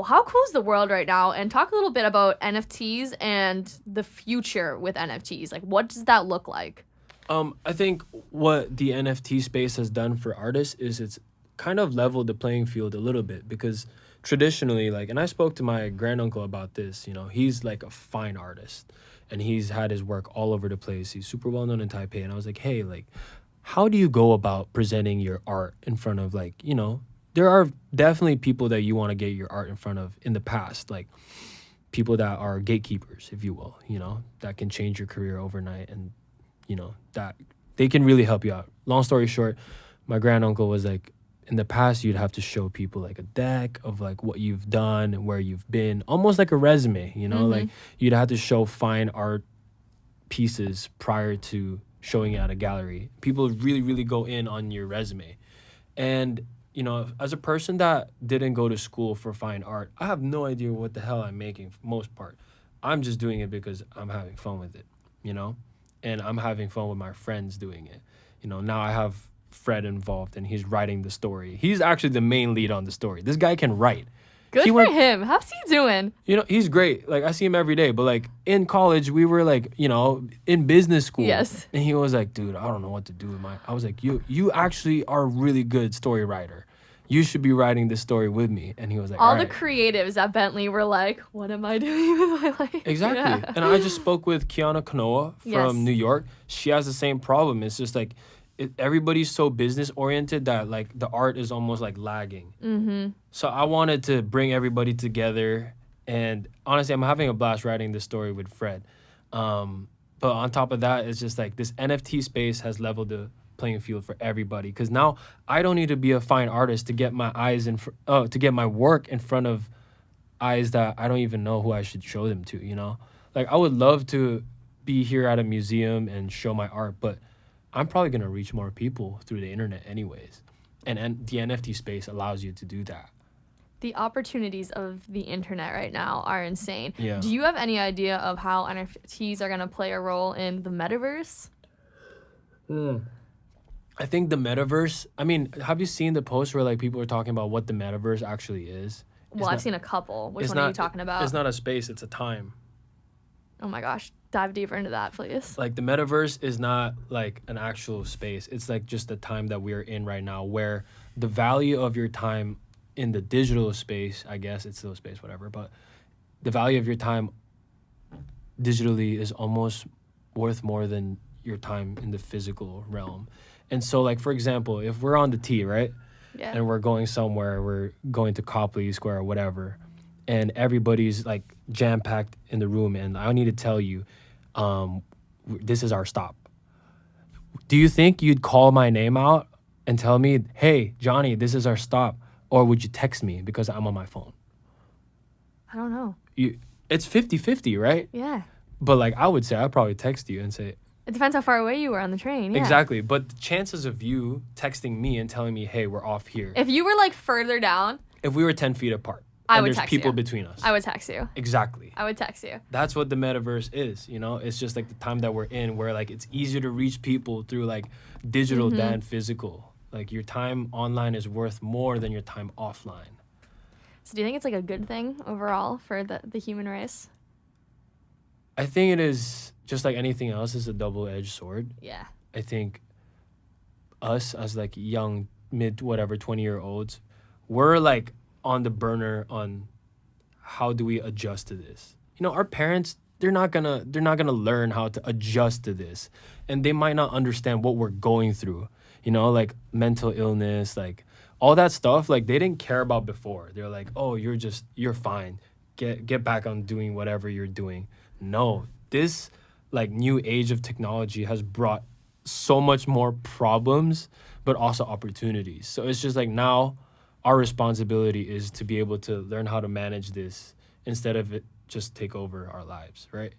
how cool is the world right now? And talk a little bit about NFTs and the future with NFTs. Like, what does that look like? I think what the NFT space has done for artists is it's kind of leveled the playing field a little bit, because traditionally, like, and I spoke to my granduncle about this, he's like a fine artist and he's had his work all over the place. He's super well known in Taipei. And I was like, hey, like, how do you go about presenting your art in front of, like, there are definitely people that you want to get your art in front of in the past, like people that are gatekeepers, if you will, that can change your career overnight, and that they can really help you out. Long story short, my granduncle was like, in the past, you'd have to show people like a deck of like what you've done and where you've been, almost like a resume, like you'd have to show fine art pieces prior to showing it at a gallery. People really, really go in on your resume. And, as a person that didn't go to school for fine art, I have no idea what the hell I'm making for the most part. I'm just doing it because I'm having fun with it, and I'm having fun with my friends doing it. Now I have Fred involved and he's writing the story. He's actually the main lead on the story. This guy can write. Good for him. How's he doing? He's great. Like, I see him every day. But like in college, we were like, in business school. Yes. And he was like, dude, I don't know what to do with I was like, you actually are a really good story writer. You should be writing this story with me. And he was like, all the creatives at Bentley were like, what am I doing with my life? Exactly. Yeah. And I just spoke with Kiana Kanoa from New York. She has the same problem. It's just like, everybody's so business oriented that like the art is almost like lagging. Mm-hmm. So I wanted to bring everybody together, and honestly, I'm having a blast writing this story with Fred. But on top of that, it's just like this NFT space has leveled the playing field for everybody, because now I don't need to be a fine artist to get my to get my work in front of eyes that I don't even know who I should show them to. Like, I would love to be here at a museum and show my art, but I'm probably going to reach more people through the internet anyways. And the NFT space allows you to do that. The opportunities of the internet right now are insane. Yeah. Do you have any idea of how NFTs are going to play a role in the metaverse? I think the metaverse, have you seen the posts where like people are talking about what the metaverse actually is? Well, I've seen a couple. Which one are you talking about? It's not a space, it's a time. Oh my gosh. Dive deeper into that, please. Like, the metaverse is not like an actual space. It's like just the time that we're in right now, where the value of your time in the digital space, I guess it's still a space, whatever, but the value of your time digitally is almost worth more than your time in the physical realm. And so, like, for example, if we're on the T, right? Yeah. And we're going somewhere, we're going to Copley Square or whatever, and everybody's like jam-packed in the room, and I need to tell you, this is our stop. Do you think you'd call my name out and tell me, hey, Johnny, this is our stop? Or would you text me because I'm on my phone? I don't know. It's 50-50, right? Yeah. But like, I would say I'd probably text you and say... It depends how far away you were on the train. Yeah. Exactly. But the chances of you texting me and telling me, hey, we're off here. If you were like further down... If we were 10 feet apart. I would text you. There's people between us. I would text you. Exactly. I would text you. That's what the metaverse is, It's just like the time that we're in, where like it's easier to reach people through like digital than physical. Like, your time online is worth more than your time offline. So do you think it's like a good thing overall for the human race? I think it is, just like anything else, is a double-edged sword. Yeah. I think us as like young, 20-year-olds, we're like on the burner on how do we adjust to this. Our parents, they're not gonna learn how to adjust to this, and they might not understand what we're going through, like mental illness, like all that stuff, like they didn't care about before. They're like, oh, you're fine, get back on doing whatever you're doing. No, this like new age of technology has brought so much more problems but also opportunities. So it's just like, now our responsibility is to be able to learn how to manage this instead of it just take over our lives, right?